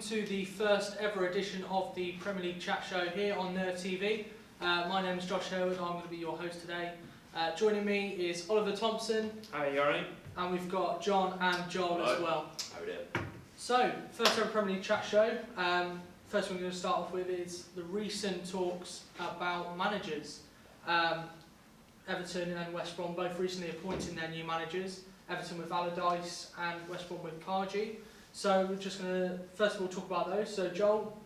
to the first ever edition of the Premier League chat show here on Nerve TV. My name is Josh Hurwood, I'm going to be your host today. Joining me is Oliver Thompson. Hi, you alright? And we've got John and Joel as well. How are we doing? So, first ever Premier League chat show. First one we're going to start off with is the recent talks about managers. Everton and West Brom both recently appointing their new managers. Everton with Allardyce and West Brom with Pardew. So we're just going to first of all talk about those. So Joel,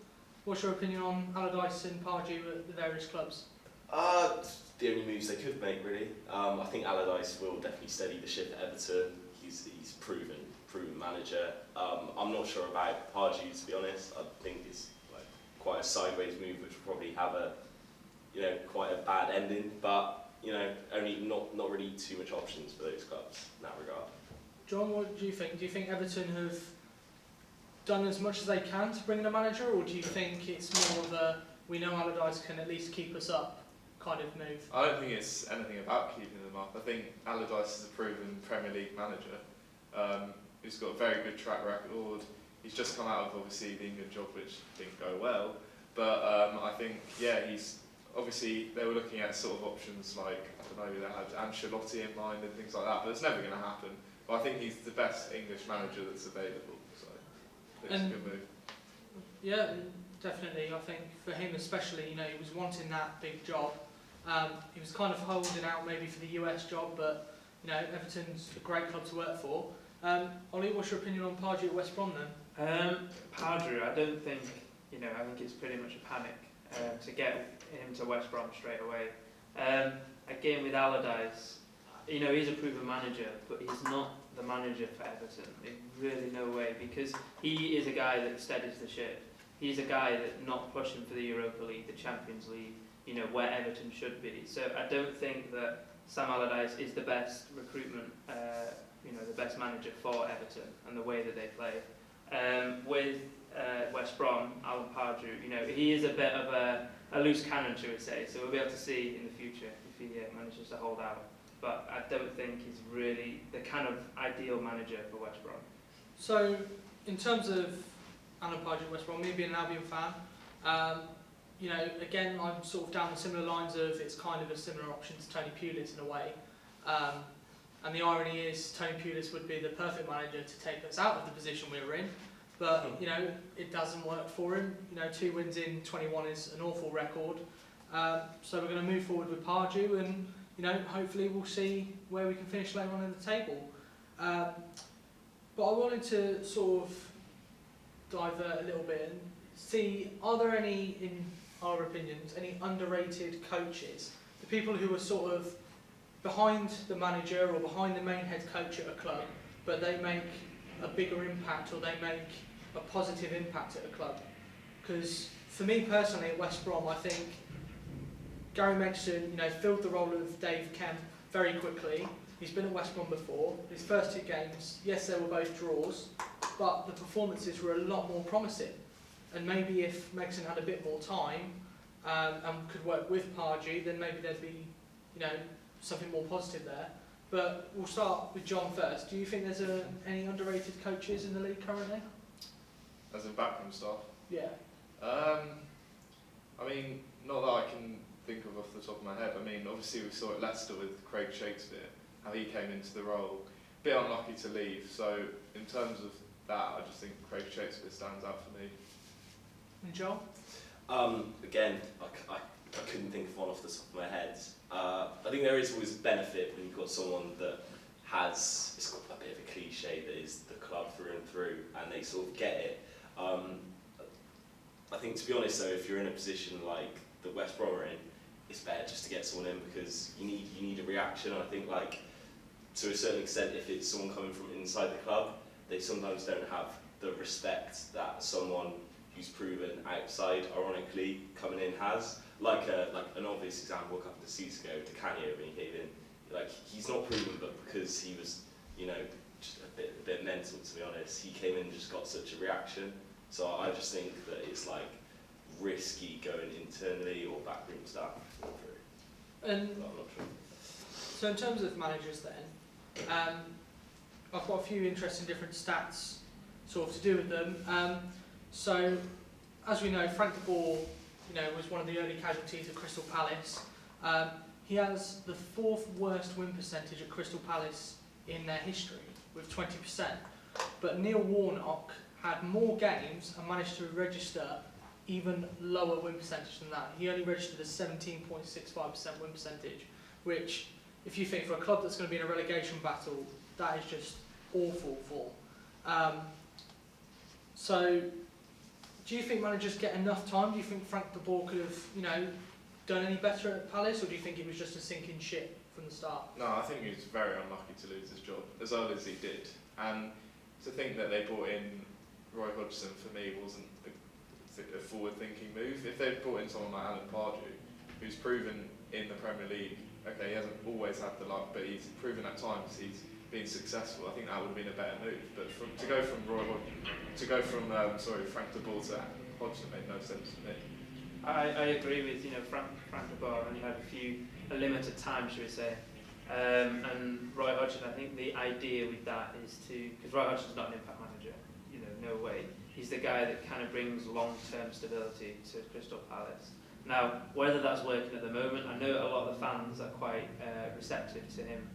what's your opinion on Allardyce and Pardew at the various clubs? The only moves they could make, really. I think Allardyce will definitely steady the ship at Everton. He's proven manager. I'm not sure about Pardew, to be honest. I think it's like quite a sideways move, which will probably have a quite a bad ending. But only not really too much options for those clubs in that regard. John, what do you think? Do you think Everton have done as much as they can to bring in a manager, or do you think it's more of a we know Allardyce can at least keep us up kind of move? I don't think it's anything about keeping them up. I think Allardyce is a proven Premier League manager. He's got a very good track record. He's just come out of obviously the England job, which didn't go well. But I think, he's obviously they were looking at sort of options like, I don't know, they had Ancelotti in mind and things like that, but it's never going to happen. But I think he's the best English manager that's available, so I think it's a good move. Yeah, definitely. I think for him especially, he was wanting that big job. He was kind of holding out maybe for the US job, but Everton's a great club to work for. Ollie, what's your opinion on Pardew at West Brom then? Pardew, I don't think, I think it's pretty much a panic to get him to West Brom straight away. Again with Allardyce, he's a proven manager, but he's not the manager for Everton. In really no way, because he is a guy that steadies the ship. He's a guy that's not pushing for the Europa League, the Champions League, where Everton should be. So I don't think that Sam Allardyce is the best recruitment, the best manager for Everton and the way that they play. With West Brom, Alan Pardew, he is a bit of a loose cannon, shall we say. So we'll be able to see in the future if he manages to hold out. But I don't think he's really the kind of ideal manager for West Brom. So, in terms of Alan Pardew at West Brom, me being an Albion fan, again, I'm sort of down the similar lines of it's kind of a similar option to Tony Pulis in a way. And the irony is Tony Pulis would be the perfect manager to take us out of the position we were in. But, it doesn't work for him. 2 wins in 21 is an awful record. So we're going to move forward with Pardew and, hopefully we'll see where we can finish later on in the table. But I wanted to sort of divert a little bit and see, are there any, in our opinions, any underrated coaches? The people who are sort of behind the manager or behind the main head coach at a club, but they make a bigger impact or they make a positive impact at a club. Because for me personally at West Brom, I think Gary Megson, filled the role of Dave Kemp very quickly. He's been at West Brom before. His first 2 games, yes, they were both draws, but the performances were a lot more promising. And maybe if Megson had a bit more time and could work with Pardew, then maybe there'd be, something more positive there. But we'll start with John first. Do you think there's any underrated coaches in the league currently? As in backroom staff? Yeah. I mean, not that I can think of off the top of my head. I mean, obviously we saw at Leicester with Craig Shakespeare, how he came into the role. Bit unlucky to leave, so in terms of that, I just think Craig Shakespeare stands out for me. And Joel? Again, I couldn't think of one off the top of my head. I think there is always a benefit when you've got someone that has, it's got a bit of a cliche, that is the club through and through, and they sort of get it. I think, to be honest though, if you're in a position like the West Brom are in, it's better just to get someone in because you need a reaction. I think, like, to a certain extent, if it's someone coming from inside the club, they sometimes don't have the respect that someone who's proven outside, ironically, coming in has. Like an obvious example a couple of seasons ago, Di Canio, when he came in, he's not proven, but because he was, just a bit mental, to be honest, he came in and just got such a reaction. So I just think that it's risky going internally or backroom staff through. And I'm not sure. so in terms of managers then, I've got a few interesting different stats sort of to do with them. So, as we know, Frank de Boer, was one of the early casualties at Crystal Palace. He has the 4th worst win percentage at Crystal Palace in their history, with 20%. But Neil Warnock had more games and managed to register even lower win percentage than that. He only registered a 17.65% win percentage, which, if you think for a club that's going to be in a relegation battle, that is just awful form. So, do you think managers get enough time? Do you think Frank de Boer could have, done any better at Palace, or do you think it was just a sinking ship from the start? No, I think he was very unlucky to lose his job, as early as he did. And to think that they brought in Roy Hodgson, for me, wasn't a forward-thinking move. If they'd brought in someone like Alan Pardew, who's proven in the Premier League, okay, he hasn't always had the luck, but he's proven at times he's been successful, I think that would have been a better move. But to go from Frank de Boer to Hodgson made no sense to me. I agree with Frank de Boer only had a limited time, should we say, and Roy Hodgson. I think the idea with that is because Roy Hodgson's not an impact manager, no way. He's the guy that kind of brings long-term stability to Crystal Palace. Now, whether that's working at the moment, I know a lot of the fans are quite receptive to him,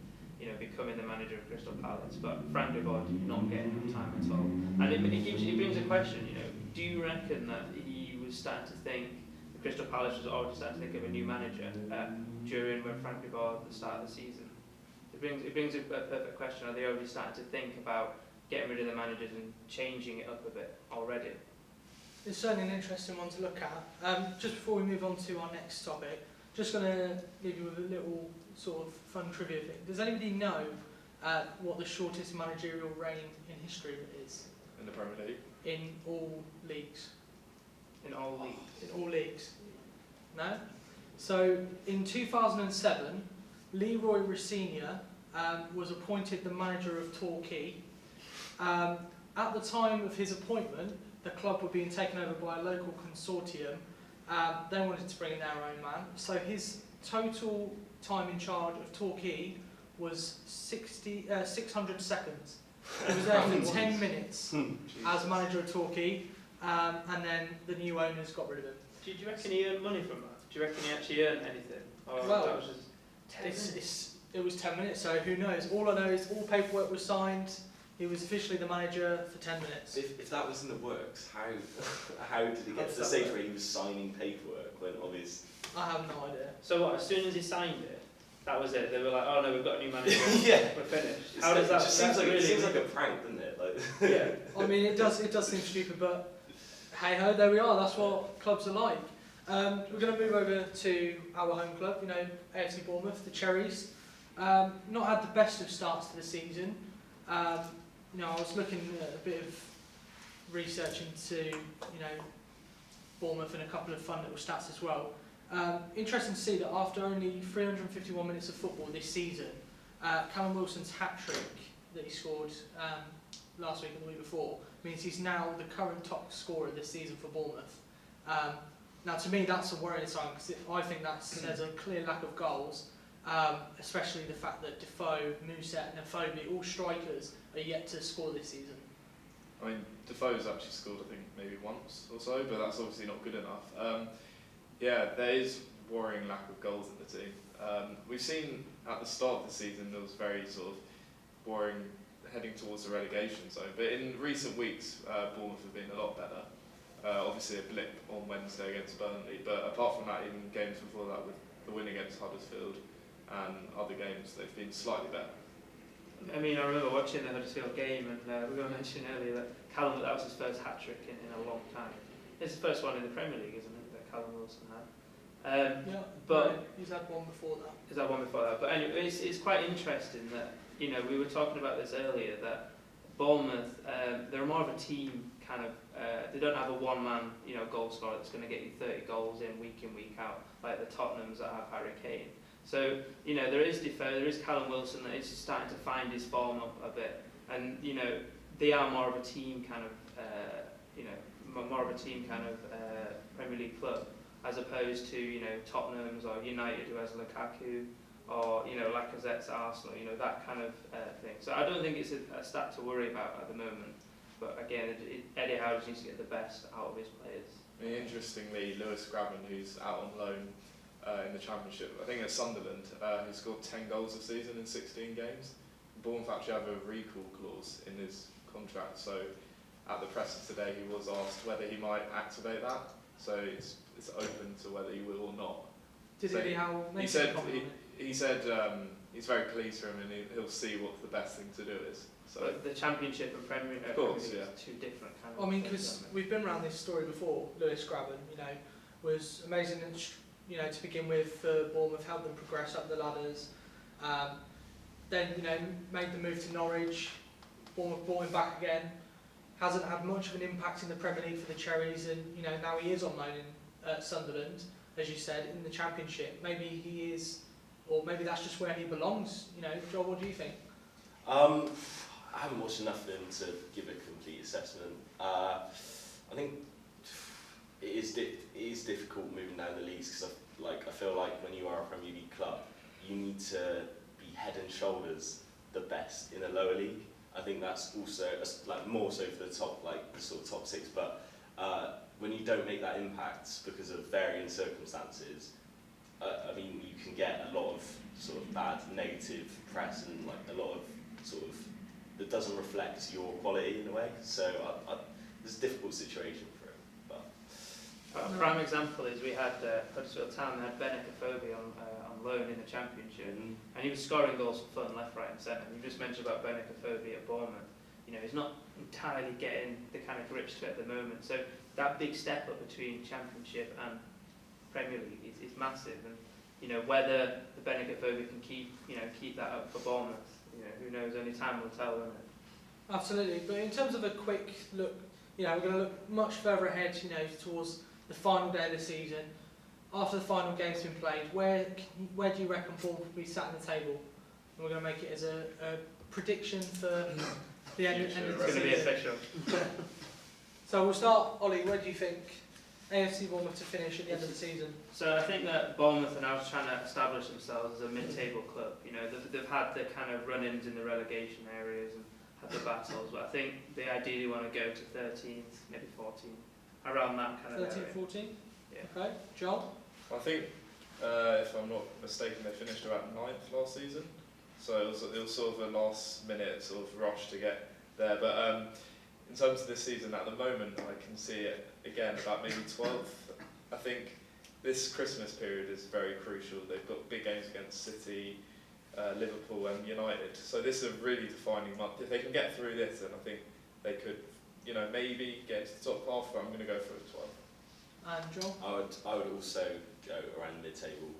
becoming the manager of Crystal Palace. But Frank de Boer did not get enough time at all, and it brings a question. Do you reckon that he was starting to think? Crystal Palace was already starting to think of a new manager during when Frank de Boer at the start of the season. It brings a perfect question. Are they already starting to think about getting rid of the managers and changing it up a bit already? It's certainly an interesting one to look at. Just before we move on to our next topic, just going to leave you with a little sort of fun trivia thing. Does anybody know what the shortest managerial reign in history is? In the Premier League? In all leagues. In all leagues? In all leagues. No? So, in 2007, Leroy Rossinier was appointed the manager of Torquay. At the time of his appointment, the club were being taken over by a local consortium. They wanted to bring in their own man. So his total time in charge of Torquay was 600 seconds. He was there for 10 minutes as manager of Torquay, and then the new owners got rid of him. Do you reckon he earned money from that? Do you reckon he actually earned anything? Or Well, that was just it was 10 minutes, so who knows? All I know is all paperwork was signed. He was officially the manager for 10 minutes. If that was in the works, how did he get to the stage where he was signing paperwork when obvious? I have no idea. So what? As soon as he signed it, that was it. They were like, "Oh no, we've got a new manager. Yeah, we're finished." How does that? It just seems like really a prank, doesn't it? Like, Yeah, I mean it does seem stupid, but hey ho, there we are. That's what clubs are like. We're going to move over to our home club. AFC Bournemouth, the Cherries. Not had the best of starts to the season. I was looking at a bit of research into, Bournemouth and a couple of fun little stats as well. Interesting to see that after only 351 minutes of football this season, Callum Wilson's hat-trick that he scored last week and the week before means he's now the current top scorer this season for Bournemouth. Now, to me, that's a worrying sign because I think there's a clear lack of goals, especially the fact that Defoe, Mousset and Afobe, all strikers, are yet to score this season. I mean, Defoe's actually scored, I think, maybe once or so, but that's obviously not good enough. There is worrying lack of goals in the team. We've seen at the start of the season there was very sort of worrying heading towards the relegation zone, but in recent weeks Bournemouth have been a lot better. Obviously a blip on Wednesday against Burnley, but apart from that, even games before that with the win against Huddersfield and other games, they've been slightly better. I mean, I remember watching the Huddersfield game, and we were mentioning earlier that that was his first hat-trick in a long time. It's the first one in the Premier League, isn't it, that Callum Wilson had? But he's had one before that. Is that one before that? But anyway, it's quite interesting that, we were talking about this earlier, that Bournemouth, they're more of a team kind of, they don't have a one-man, goal scorer that's going to get you 30 goals in, week out, like the Tottenhams that have Harry Kane. So, there is Defoe, there is Callum Wilson that is starting to find his form up a bit. And, they are more of a team kind of, Premier League club, as opposed to, Tottenham's or United who has Lukaku, or, Lacazette's Arsenal, that kind of thing. So I don't think it's a stat to worry about at the moment. But again, Eddie Howe just needs to get the best out of his players. Interestingly, Lewis Graben, who's out on loan in the Championship, I think at Sunderland, he scored 10 goals this season in 16 games. Bournemouth actually have a recall clause in his contract, so at the presser today he was asked whether he might activate that, so it's open to whether he will or not. Did So Eddie Howe make he said a comment on it? he said he's very pleased for him and he'll see what the best thing to do is. So But the Championship and Premier League course, are yeah. two different kind of I mean, things, because aren't they? we've been around this story before. Lewis Graben, was amazing, to begin with for Bournemouth, helped them progress up the ladders. Then, made the move to Norwich. Bournemouth brought him back again. Hasn't had much of an impact in the Premier League for the Cherries, and now he is on loan at Sunderland, as you said, in the Championship. Maybe he is, or maybe that's just where he belongs. Joel, what do you think? I haven't watched enough of him to give a complete assessment. I think it is difficult moving down the leagues because I feel like when you are a Premier League club, you need to be head and shoulders the best in a lower league. I think that's also more so for the top, the sort of top six. But when you don't make that impact because of varying circumstances, I mean, you can get a lot of sort of bad negative press and a lot of sort of that doesn't reflect your quality in a way. So it's a difficult situation for him. But A prime example is we had Huddersfield Town, they had Benik Afobe on loan in the Championship, and he was scoring goals for fun left, right and centre. You just mentioned about Benik Afobe at Bournemouth. He's not entirely getting the kind of grips to it at the moment. So that big step up between Championship and Premier League is massive, and whether the Benik Afobe can keep that up for Bournemouth, who knows? Only time will tell, won't it? Absolutely, but in terms of a quick look, we're going to look much further ahead, towards the final day of the season. After the final game's been played, where do you reckon Bournemouth will be sat on the table? And we're going to make it as a prediction for the end of the season. It's going to be official. So we'll start, Ollie, where do you think AFC Bournemouth to finish at the end of the season? So I think that Bournemouth are now trying to establish themselves as a mid-table club. They've had the kind of run-ins in the relegation areas and had the battles, but I think they ideally want to go to 13th, maybe 14th, around that kind of 13th, area. 14th? Yeah. Okay, Joel? I think, if I'm not mistaken, they finished about 9th last season. So it was sort of a last minute sort of rush to get there. But in terms of this season, at the moment, I can see it again about maybe 12th. I think this Christmas period is very crucial. They've got big games against City, Liverpool and United. So this is a really defining month. If they can get through this, then I think they could, maybe get to the top half. But I'm going to go for 12th. And Joel? I would also go around mid-table,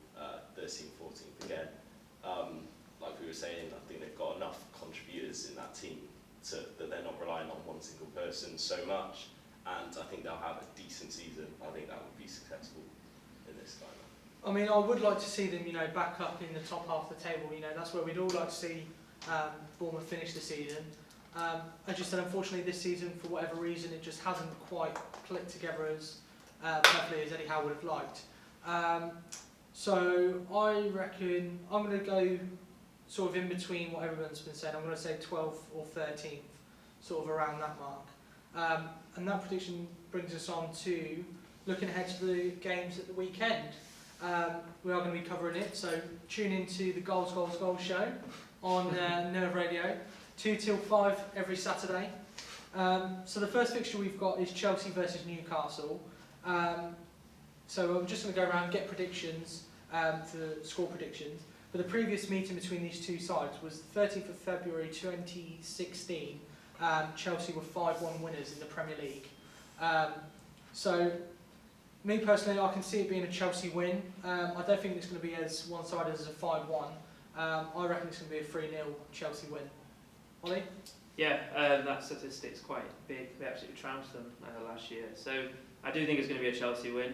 13th, 14th again. Like we were saying, I think they've got enough contributors in that team that they're not relying on one single person so much, and I think they'll have a decent season. I think that would be successful in this lineup. I mean, I would like to see them, back up in the top half of the table. That's where we'd all like to see Bournemouth finish the season. As you said, unfortunately, this season, for whatever reason, it just hasn't quite clicked together as perfectly as Eddie Howe would have liked. So I reckon I'm going to go sort of in between what everyone's been saying. I'm going to say 12th or 13th, sort of around that mark. And that prediction brings us on to looking ahead to the games at the weekend. We are going to be covering it, so tune into the Goals show on Nerve Radio, 2 till 5 every Saturday. So the first fixture we've got is Chelsea versus Newcastle. So I'm just going to go around and get predictions, for score predictions. But the previous meeting between these two sides was 13th of February 2016. Chelsea were 5-1 winners in the Premier League. So, me personally, I can see it being a Chelsea win. I don't think it's going to be as one-sided as a 5-1. I reckon it's going to be a 3-0 Chelsea win. Ollie? Yeah, that statistic's quite big. They absolutely trounced them last year. So I do think it's going to be a Chelsea win.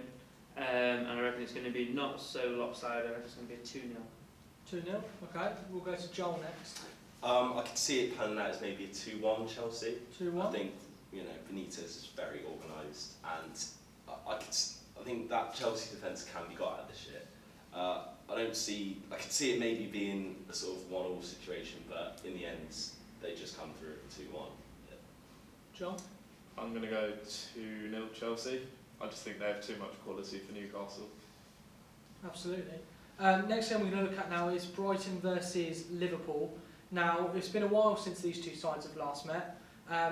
And I reckon it's going to be not so lopsided. I reckon it's going to be a 2-0. 2-0, okay. We'll go to Joel next. I could see it panning out as maybe a 2-1 Chelsea. 2-1? I think Benitez is very organised, and I think that Chelsea defence can be got out of this year. I could see it maybe being a sort of 1-1 situation, but in the end they just come through 2-1. John? I'm going to go 2-0 Chelsea. I just think they have too much quality for Newcastle. Absolutely. Next game we're going to look at now is Brighton versus Liverpool. Now, it's been a while since these two sides have last met.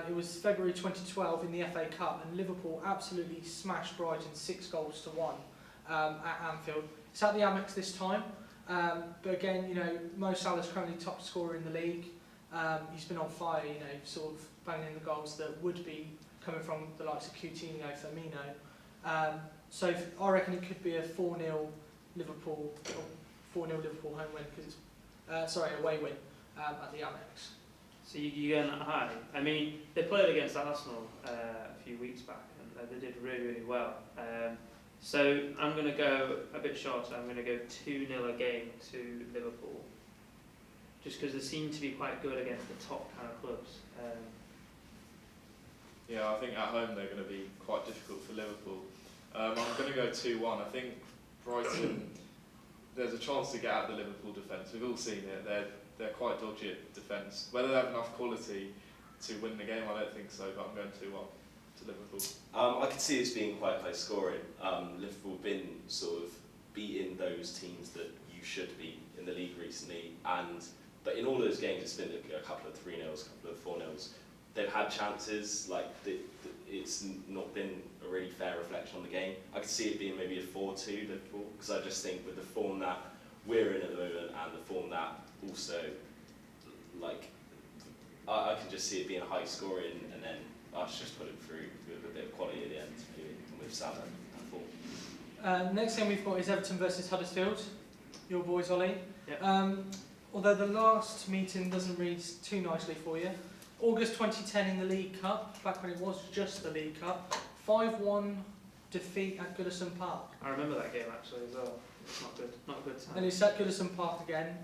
It was February 2012 in the FA Cup, and Liverpool absolutely smashed Brighton 6-1 at Anfield. It's at the Amex this time, but again, you know, Mo Salah's currently top scorer in the league. He's been on fire, you know, sort of banging in the goals that would be coming from the likes of Coutinho, Firmino. So I reckon it could be a 4-0 Liverpool home win, because away win at the Amex. So you're going that high. I mean, they played against Arsenal a few weeks back, and they did really, really well. So I'm going to go a bit shorter. I'm going to go 2-0 again to Liverpool, just because they seem to be quite good against the top kind of clubs. Yeah, I think at home they're going to be quite difficult for Liverpool. I'm going to go 2-1. I think Brighton, there's a chance to get out the Liverpool defence. We've all seen it. They're quite dodgy at defence. Whether they have enough quality to win the game, I don't think so, but I'm going 2-1 to Liverpool. I could see this being quite high scoring. Liverpool have been sort of beating those teams that you should beat in the league recently, but in all those games it's been a couple of 3-0s, a couple of 4-0s. They've had chances, it's not been a really fair reflection on the game. I could see it being maybe a 4-2 Liverpool, because I just think with the form that we're in at the moment and the form that also, I can just see it being high scoring, and then us just put it through with a bit of quality at the end, maybe with Salah and form. Next game we've got is Everton versus Huddersfield. Your boys, Ollie. Yep. Although the last meeting doesn't read too nicely for you. August 2010 in the League Cup, back when it was just the League Cup, 5-1 defeat at Goodison Park. I remember that game actually as well. It's not a good time. And it's at Goodison Park again.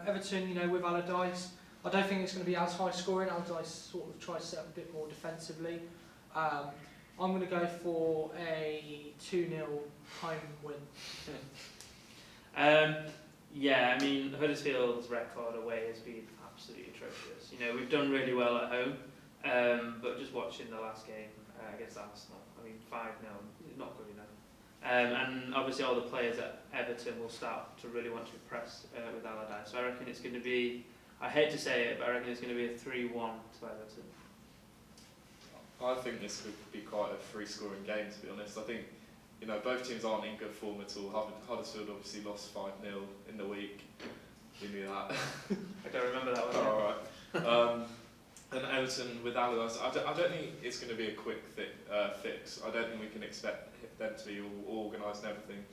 Everton, you know, with Allardyce, I don't think it's going to be as high scoring. Allardyce sort of tries to set up a bit more defensively. I'm going to go for a 2-0 home win. Yeah, I mean, Huddersfield's record away has been absolutely atrocious. You know, we've done really well at home, but just watching the last game against Arsenal, I mean, 5-0, not good enough. And obviously all the players at Everton will start to really want to press with Allardyce. So I reckon it's going to be, I hate to say it, but I reckon it's going to be a 3-1 to Everton. I think this could be quite a free-scoring game, to be honest. I think, you know, both teams aren't in good form at all. Huddersfield obviously lost 5-0 in the week. You knew that. I don't remember that one. Oh, all right. And Everton with Allardyce, I don't think it's going to be a quick fix. I don't think we can expect them to be all organised and everything.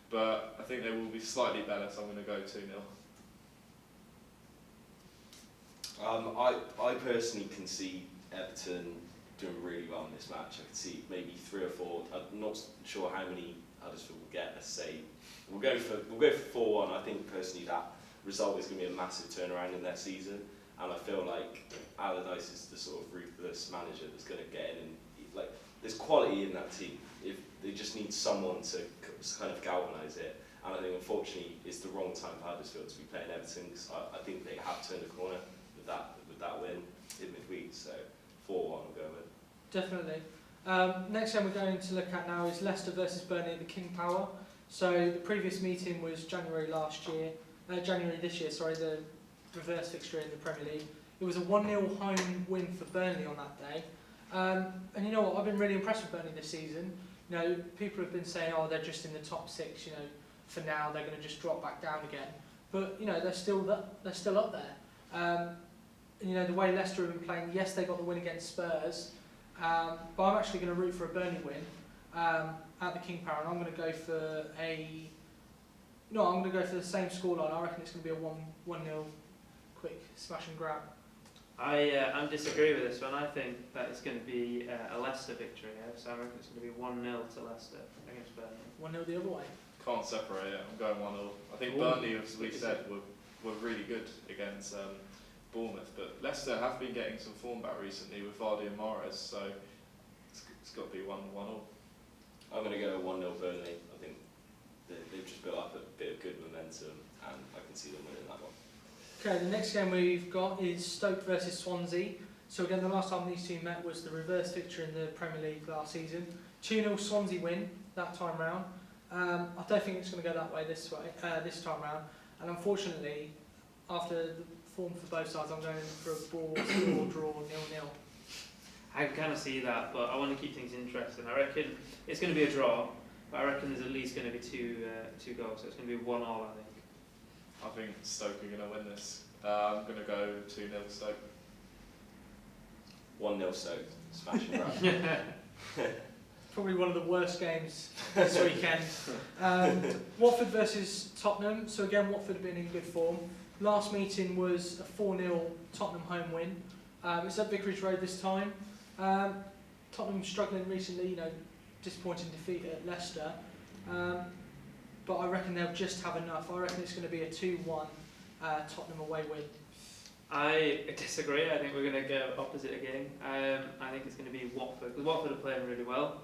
But I think they will be slightly better, so I'm going to go 2-0. I personally can see Everton doing really well in this match. I could see maybe 3 or 4. I'm not sure how many Huddersfield will get. Let's say we'll go for 4-1. I think personally that result is going to be a massive turnaround in their season, and I feel like Allardyce is the sort of ruthless manager that's going to get in, and there's quality in that team. If they just need someone to kind of galvanise it, and I think unfortunately it's the wrong time for Huddersfield to be playing Everton, because I think they have turned the corner with that win in midweek. So 4-1 we'll go with. Definitely. Next game we're going to look at now is Leicester versus Burnley at the King Power. So the previous meeting was January this year, the reverse fixture in the Premier League. It was a 1-0 home win for Burnley on that day. And you know what, I've been really impressed with Burnley this season. You know, people have been saying, oh, they're just in the top 6, you know, for now they're going to just drop back down again. But, you know, they're still up there. And, you know, the way Leicester have been playing, yes, they got the win against Spurs, but I'm actually going to root for a Burnley win at the King Power, and I'm going to go for the same scoreline. I reckon it's going to be a 1-0 quick smash and grab. I disagree with this one. I think that it's going to be a Leicester victory. So I reckon it's going to be 1-0 to Leicester against Burnley. 1-0 the other way. Can't separate it. I'm going 1-0. I think Burnley, as we said, were really good against Bournemouth, but Leicester have been getting some form back recently with Vardy and Mahrez, so it's got to be 1-1 all. I'm going to go 1-0 Burnley. I think they've just built up a bit of good momentum, and I can see them winning that one. Okay, the next game we've got is Stoke versus Swansea. So again, the last time these two met was the reverse fixture in the Premier League last season. 2-0 Swansea win that time round. I don't think it's going to go that way this time round. And unfortunately, after the form for both sides, I'm going for a ball, score, draw, 0-0. I can kind of see that, but I want to keep things interesting. I reckon it's going to be a draw, but I reckon there's at least going to be two goals, so it's going to be 1-1, I think. I think Stoke are going to win this. I'm going to go 2-0 Stoke. 1-0 Stoke. Smash and grab. Probably one of the worst games this weekend. Watford versus Tottenham. So again, Watford have been in good form. Last meeting was a 4-0 Tottenham home win. It's at Vicarage Road this time. Tottenham struggling recently, disappointing defeat at Leicester. But I reckon they'll just have enough. I reckon it's going to be a 2-1 Tottenham away win. I disagree. I think we're going to go opposite again. I think it's going to be Watford, because Watford are playing really well.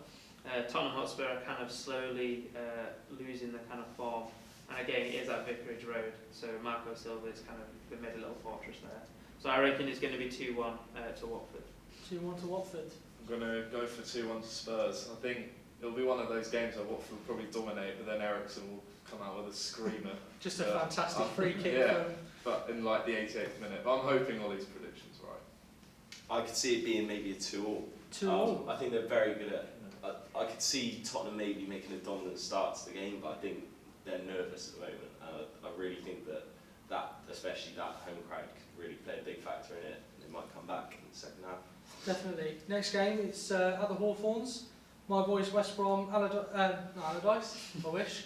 Tottenham Hotspur are kind of slowly losing their kind of form. And again, it is at Vicarage Road, so Marco Silva is kind of, they've made a little fortress there. So I reckon it's going to be 2-1 to Watford. 2-1 to Watford. I'm going to go for 2-1 to Spurs. I think it'll be one of those games where Watford will probably dominate, but then Ericsson will come out with a screamer. Just a fantastic free kick. Yeah, but in like the 88th minute. But I'm hoping all these predictions are right. I could see it being maybe a 2-2. 2-2. I think they're very good at. I could see Tottenham maybe making a dominant start to the game, but I think they're nervous at the moment. And I really think that especially that home crowd could really play a big factor in it. And they might come back in the second half. Definitely. Next game, it's at the Hawthorns. My boys West Brom, Allardyce, I wish.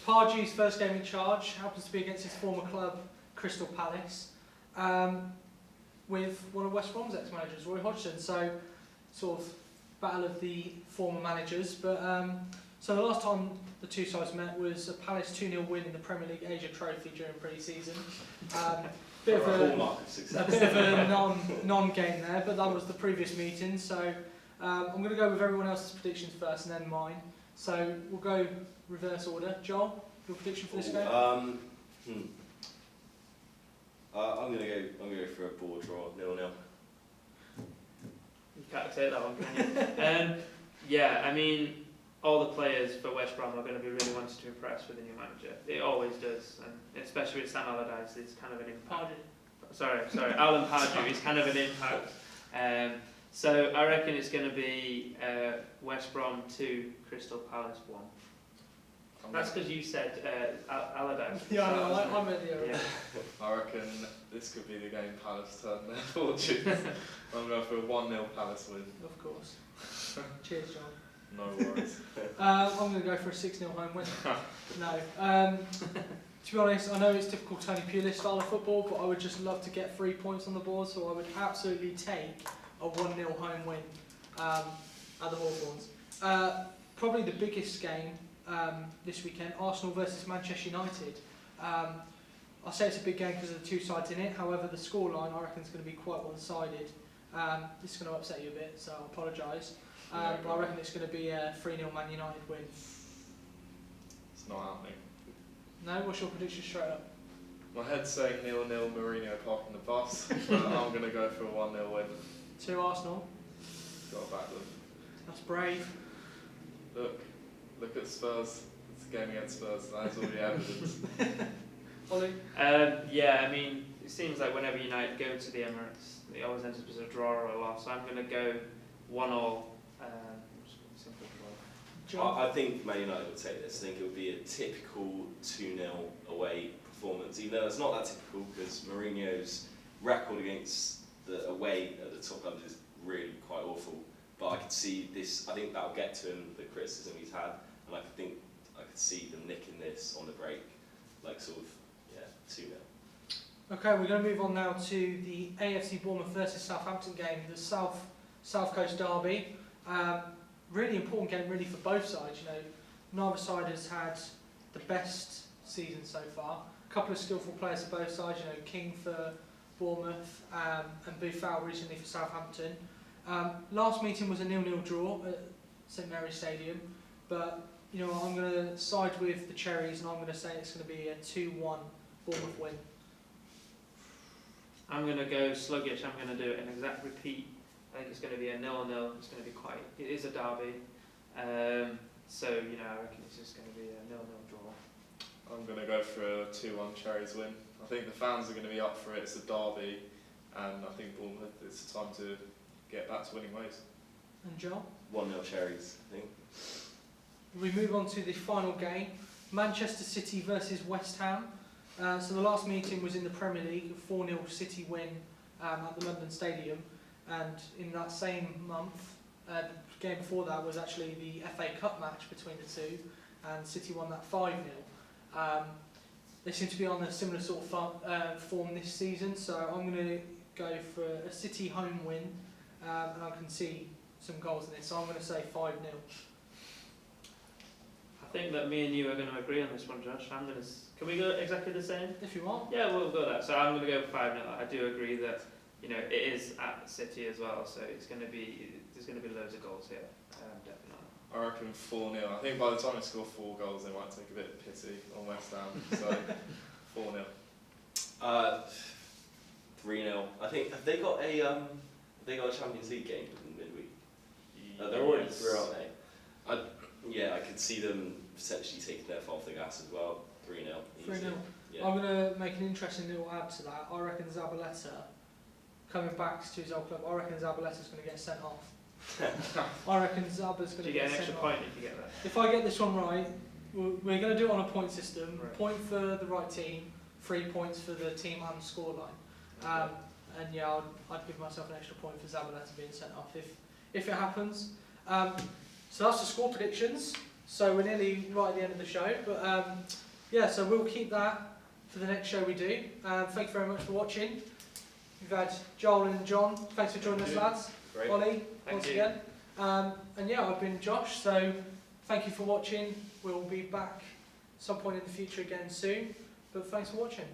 Pardew's first game in charge happens to be against his former club, Crystal Palace, with one of West Brom's ex-managers, Roy Hodgson. So, sort of battle of the former managers. But so the last time the two sides met was a Palace 2-0 win in the Premier League Asia Trophy during pre-season. Bit of a non-game there, but that was the previous meeting. So I'm going to go with everyone else's predictions first, and then mine. So we'll go reverse order. Joel, your prediction for this game? I'm going to go for a ball draw, 0-0. You can't say that one, can you? Yeah, I mean, all the players for West Brom are going to be really wanting to impress with the new manager. It always does, and especially with Sam Allardyce, it's kind of an impact. Sorry, Alan Pardew is kind of an impact. So I reckon it's going to be West Brom 2, Crystal Palace 1. That's because you said Allardyce. Yeah, I'm with you. Yeah. I reckon this could be the game Palace turn their fortunes. I'm going for a 1-0 Palace win. Of course. Cheers, John. No worries. I'm going to go for a 6-0 home win. No. To be honest, I know it's typical Tony Pulis style of football, but I would just love to get 3 points on the board, so I would absolutely take a 1-0 home win at the Hawthorns. Probably the biggest game this weekend, Arsenal versus Manchester United. I say it's a big game because of the two sides in it, however the scoreline I reckon is going to be quite one-sided. This is going to upset you a bit, so I apologise. But I reckon it's going to be a 3-0 Man United win. It's not happening. No? What's your prediction straight up? My head's saying 0-0 Mourinho parking the bus, but I'm going to go for a 1-0 win. 2 Arsenal. Got to back them. That's brave. Look at Spurs. It's a game against Spurs. That's all the evidence. Ollie? Yeah, I mean, it seems like whenever United go to the Emirates, it always ends up as a draw or a loss. So I'm going to go 1-1. Simple draw. I think Man United will take this. I think it will be a typical 2-0 away performance, even though it's not that typical because Mourinho's record against the away at the top clubs is really quite awful. But I could see this. I think that'll get to him, the criticism he's had, and I could see them nicking this on the break, like sort of 2-0. Okay, we're going to move on now to the AFC Bournemouth versus Southampton game, the South Coast derby. Really important game, really, for both sides. Neither side has had the best season so far. A couple of skillful players for both sides. King for Bournemouth and Buffal recently for Southampton. Last meeting was a 0-0 draw at St Mary's Stadium, but I'm going to side with the Cherries and I'm going to say it's going to be a 2-1 Bournemouth win. I'm going to go sluggish. I'm going to do an exact repeat. I think it's going to be a 0-0. It's going to be it is a derby. So, you know, I reckon it's just going to be a 0-0 draw. I'm going to go for a 2-1 Cherries win. I think the fans are going to be up for it. It's a derby, and I think Bournemouth, it's time to get back to winning ways. And John? 1-0 Cherries, I think. We move on to the final game, Manchester City versus West Ham. So the last meeting was in the Premier League, a 4-0 City win at the London Stadium, and in that same month, the game before that was actually the FA Cup match between the two, and City won that 5-0. They seem to be on a similar sort of form this season, so I'm going to go for a City home win, and I can see some goals in this, so I'm going to say 5-0. I think that me and you are going to agree on this one, Josh. Can we go exactly the same? If you want. Yeah, we'll go that. So I'm going to go for 5-0. I do agree that, you know, it is at City as well, so there's going to be loads of goals here, definitely. I reckon 4-0. I think by the time they score 4 goals, they might take a bit of pity on West Ham. So 4-0. 3-0. I think have they got a Champions League game in midweek? They're already through, aren't they? I could see them potentially taking their foot off the gas as well. 3-0. 3-0. Yeah. I'm going to make an interesting little add to that. I reckon Zabaleta, coming back to his old club, I reckon Zabaleta's going to get sent off. I reckon Zaba's going to get sent off. Do you get an extra point if you get that? If I get this one right, we're going to do it on a point system. Right. Point for the right team, 3 points for the team and scoreline. And yeah, I'd give myself an extra point for Zabaleta being sent off if it happens. So that's the score predictions. So we're nearly right at the end of the show. But yeah, so we'll keep that for the next show we do. Thank you very much for watching. We've had Joel and John. Thanks for joining us, lads. Great. Ollie, Thank once you. again. And yeah, I've been Josh. So thank you for watching. We'll be back some point in the future again soon. But thanks for watching.